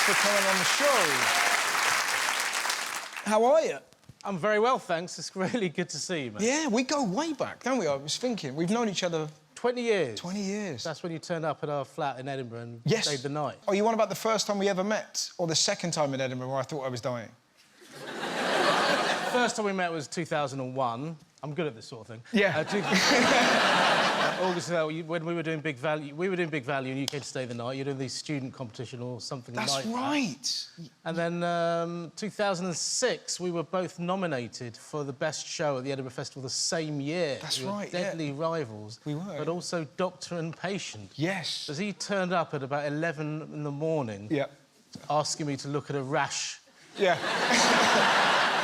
for coming on the show. How are you? I'm very well, thanks. It's really good to see you, mate. Yeah, we go way back, don't we? I was thinking. We've known each other... 20 years. 20 years. That's when you turned up at our flat in Edinburgh and stayed the night. Oh, you on about the first time we ever met? Or the second time in Edinburgh where I thought I was dying? First time we met was 2001. I'm good at this sort of thing. Yeah. August, when we were doing Big Value, and you came to stay the night. You're doing the student competition or something like that. That's right. And then 2006, we were both nominated for the best show at the Edinburgh Festival the same year. That's we were right, deadly rivals. We were. But also Doctor and Patient. Yes. Because he turned up at about 11 in the morning... Yeah. ...asking me to look at a rash. Yeah.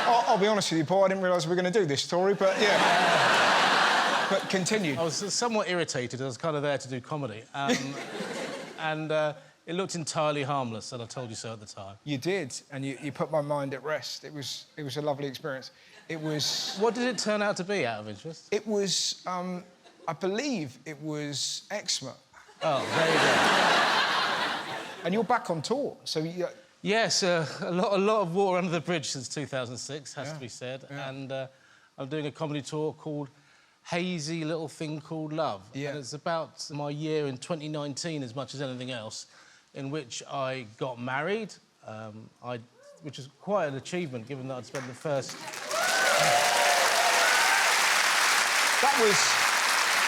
I'll be honest with you, Paul, I didn't realise we were going to do this story, but yeah. But continue. I was somewhat irritated. I was kind of there to do comedy. And it looked entirely harmless, and I told you so at the time. You did, and you put my mind at rest. It was a lovely experience. It was... What did it turn out to be, out of interest? It was, I believe it was eczema. Oh, there you go. And you're back on tour, so you... Yes, a lot of water under the bridge since 2006, has to be said. Yeah. And I'm doing a comedy tour called Hazy Little Thing Called Love. Yeah. And it's about my year in 2019 as much as anything else, in which I got married, which is quite an achievement, given that I'd spent the first... That was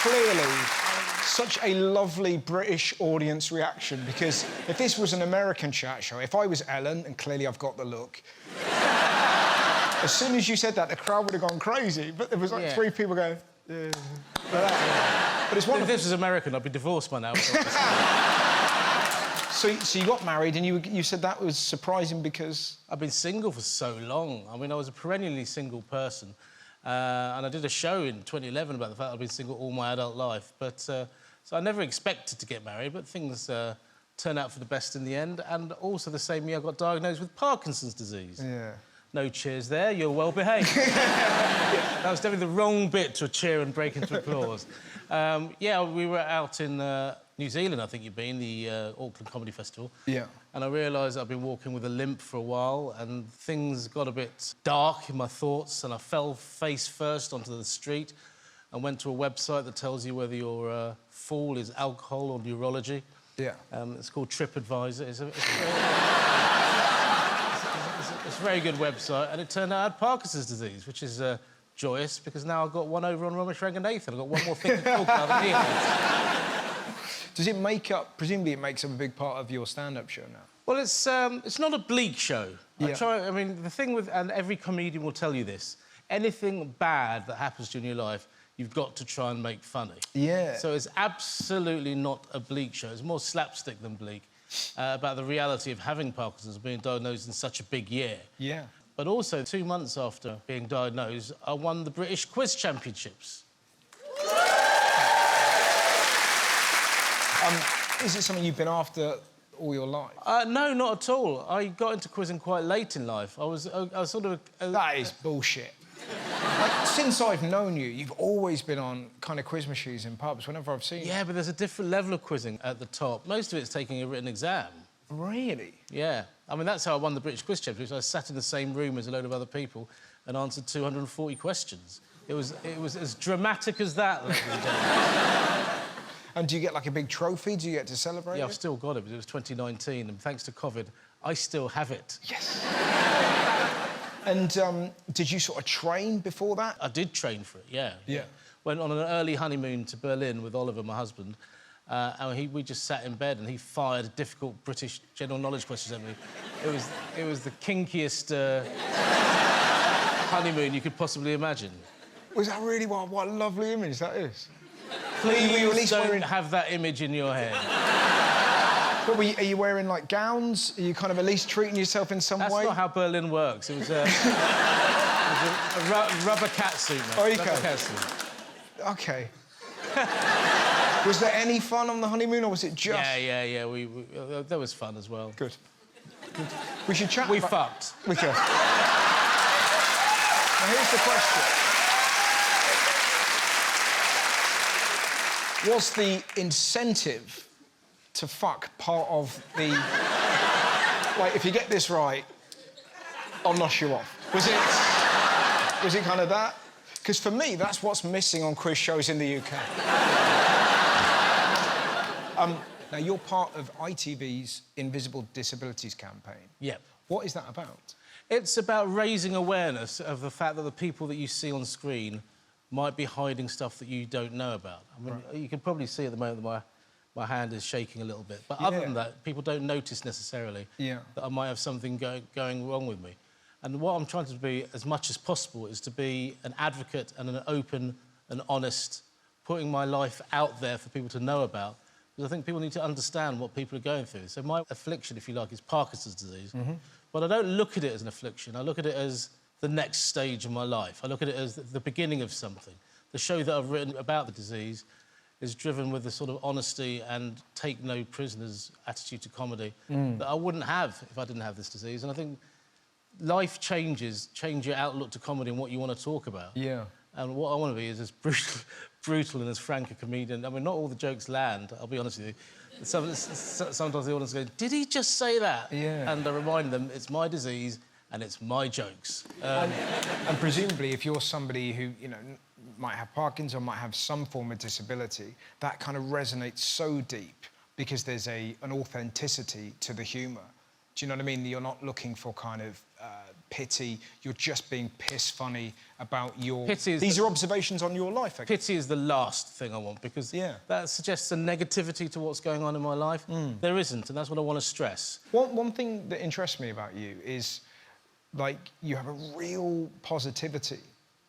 clearly such a lovely British audience reaction, because if this was an American chat show, if I was Ellen, and clearly I've got the look, as soon as you said that, the crowd would have gone crazy, but there was like three people going... Yeah. But it's wonderful. If this was American, I'd be divorced by now. So you got married, and you said that was surprising because... I've been single for so long. I mean, I was a perennially single person. And I did a show in 2011 about the fact I've been single all my adult life. But so I never expected to get married, but things turned out for the best in the end. And also the same year I got diagnosed with Parkinson's disease. Yeah. No cheers there, you're well behaved. That was definitely the wrong bit to cheer and break into applause. Yeah, we were out in New Zealand, I think you've been, the Auckland Comedy Festival. Yeah. And I realised I'd been walking with a limp for a while, and things got a bit dark in my thoughts, and I fell face first onto the street and went to a website that tells you whether your fall is alcohol or neurology. Yeah. It's called TripAdvisor. It's a very good website, and it turned out I had Parkinson's disease, which is joyous, because now I've got one over on Ramesh Ranganathan. I've got one more thing to talk about here. Does it make up... Presumably it makes up a big part of your stand-up show now? Well, it's not a bleak show. Yeah. I mean, the thing with... And every comedian will tell you this, anything bad that happens to you in your life, you've got to try and make funny. Yeah. So it's absolutely not a bleak show. It's more slapstick than bleak, about the reality of having Parkinson's, being diagnosed in such a big year. Yeah. But also, 2 months after being diagnosed, I won the British Quiz Championships. Is it something you've been after all your life? No, not at all. I got into quizzing quite late in life. I was sort of... That is bullshit. Like, since I've known you, you've always been on kind of quiz machines in pubs, whenever I've seen you. Yeah, but there's a different level of quizzing at the top. Most of it's taking a written exam. Really? Yeah. I mean, that's how I won the British Quiz Championships. I sat in the same room as a load of other people and answered 240 questions. It was as dramatic as that, ladies and gentlemen. And do you get, like, a big trophy? Do you get to celebrate Yeah, it? I've still got it, but it was 2019, and thanks to COVID, I still have it. Yes! And did you sort of train before that? I did train for it, yeah. Yeah. Went on an early honeymoon to Berlin with Oliver, my husband, and we just sat in bed, and he fired difficult British general knowledge questions at me. It was the kinkiest honeymoon you could possibly imagine. Was that really what a lovely image that is? Please don't have that image in your head. But are you wearing, like, gowns? Are you kind of at least treating yourself in some way? That's not how Berlin works. It was a rubber catsuit, mate. Oh, rubber catsuit. OK. Was there any fun on the honeymoon, or was it just... Yeah. There was fun as well. Good. We should chat We about... fucked. We could. Now, here's the question. Was the incentive to fuck part of the like, if you get this right, I'll nosh you off. Was it kind of that? Because for me, that's what's missing on quiz shows in the UK. Now, you're part of ITV's Invisible Disabilities campaign. Yep. What is that about? It's about raising awareness of the fact that the people that you see on screen might be hiding stuff that you don't know about. I mean, you can probably see at the moment that my hand is shaking a little bit. But other than that, people don't notice necessarily that I might have something going wrong with me. And what I'm trying to be, as much as possible, is to be an advocate and an open and honest, putting my life out there for people to know about, because I think people need to understand what people are going through. So my affliction, if you like, is Parkinson's disease. But I don't look at it as an affliction. I look at it as the next stage of my life. I look at it as the beginning of something. The show that I've written about the disease is driven with the sort of honesty and take no prisoners attitude to comedy that I wouldn't have if I didn't have this disease. And I think life change your outlook to comedy and what you want to talk about. Yeah. And what I want to be is as brutal and as frank a comedian. I mean, not all the jokes land, I'll be honest with you. Sometimes the audience go, did he just say that? Yeah. And I remind them, it's my disease and it's my jokes. And presumably, if you're somebody who, you know, might have Parkinson's or might have some form of disability, that kind of resonates so deep because there's an authenticity to the humour. Do you know what I mean? You're not looking for kind of pity. You're just being piss funny about your... These are observations on your life, I guess. Pity is the last thing I want, because that suggests a negativity to what's going on in my life. There isn't, and that's what I want to stress. One thing that interests me about you is, like, you have a real positivity.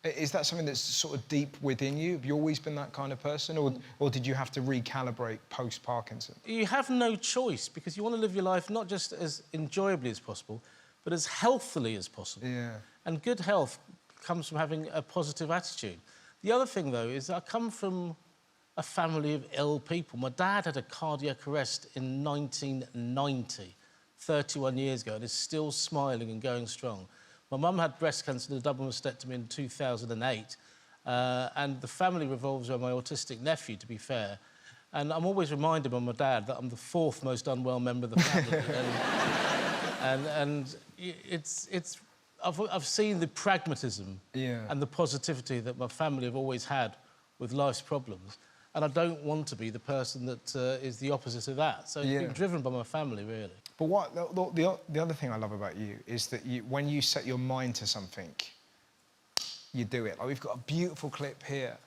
Is that something that's sort of deep within you? Have you always been that kind of person, or did you have to recalibrate post-Parkinson? You have no choice, because you want to live your life not just as enjoyably as possible, but as healthily as possible. Yeah. And good health comes from having a positive attitude. The other thing, though, is I come from a family of ill people. My dad had a cardiac arrest in 1990, 31 years ago, and is still smiling and going strong. My mum had breast cancer and a double mastectomy in 2008, and the family revolves around my autistic nephew, to be fair. And I'm always reminded by my dad that I'm the fourth most unwell member of the family. and I've seen the pragmatism and the positivity that my family have always had with life's problems, and I don't want to be the person that is the opposite of that. So it's been driven by my family, really. But the other thing I love about you is that when you set your mind to something, you do it. Like, we've got a beautiful clip here.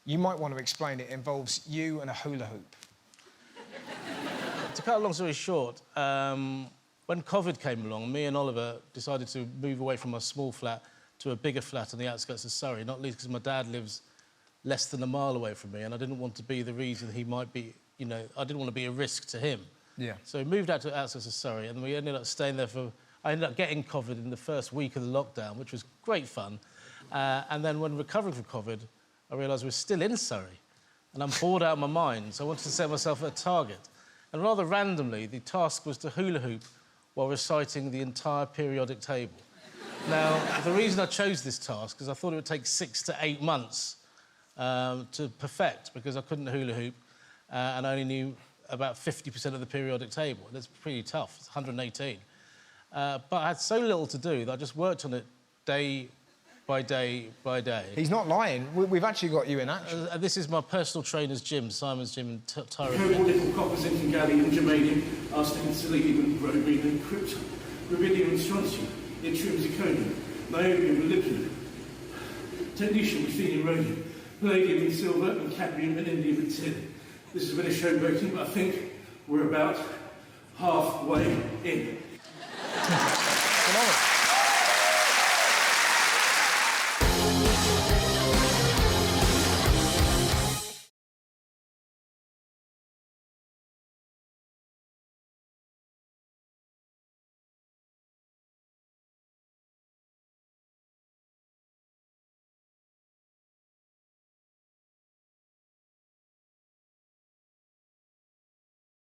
You might want to explain it. It involves you and a hula hoop. To cut a long story short, when COVID came along, me and Oliver decided to move away from our small flat to a bigger flat on the outskirts of Surrey, not least because my dad lives less than a mile away from me, and I didn't want to be the reason he might be, you know, I didn't want to be a risk to him. Yeah. So we moved out to the outskirts of Surrey, and we ended up staying there I ended up getting COVID in the first week of the lockdown, which was great fun. And then when recovering from COVID, I realised we're still in Surrey, and I'm bored out of my mind, so I wanted to set myself a target. And rather randomly, the task was to hula hoop while reciting the entire periodic table. Now, the reason I chose this task is I thought it would take 6 to 8 months to perfect, because I couldn't hula hoop, and I only knew about 50% of the periodic table. That's pretty tough. It's 118. But I had so little to do that I just worked on it day by day by day. He's not lying. We've actually got you in action. This is my personal trainer's gym, Simon's gym in Tyrone. Nickel, copper, zinc and gallium, germanium, arsenic and selenium, bromine and krypton, rubidium and strontium, yttrium, zirconium, niobium and molybdenum, technetium, ruthenium, rhodium, palladium and silver, and cadmium and indium and tin. This has been a showboating, but I think we're about halfway in.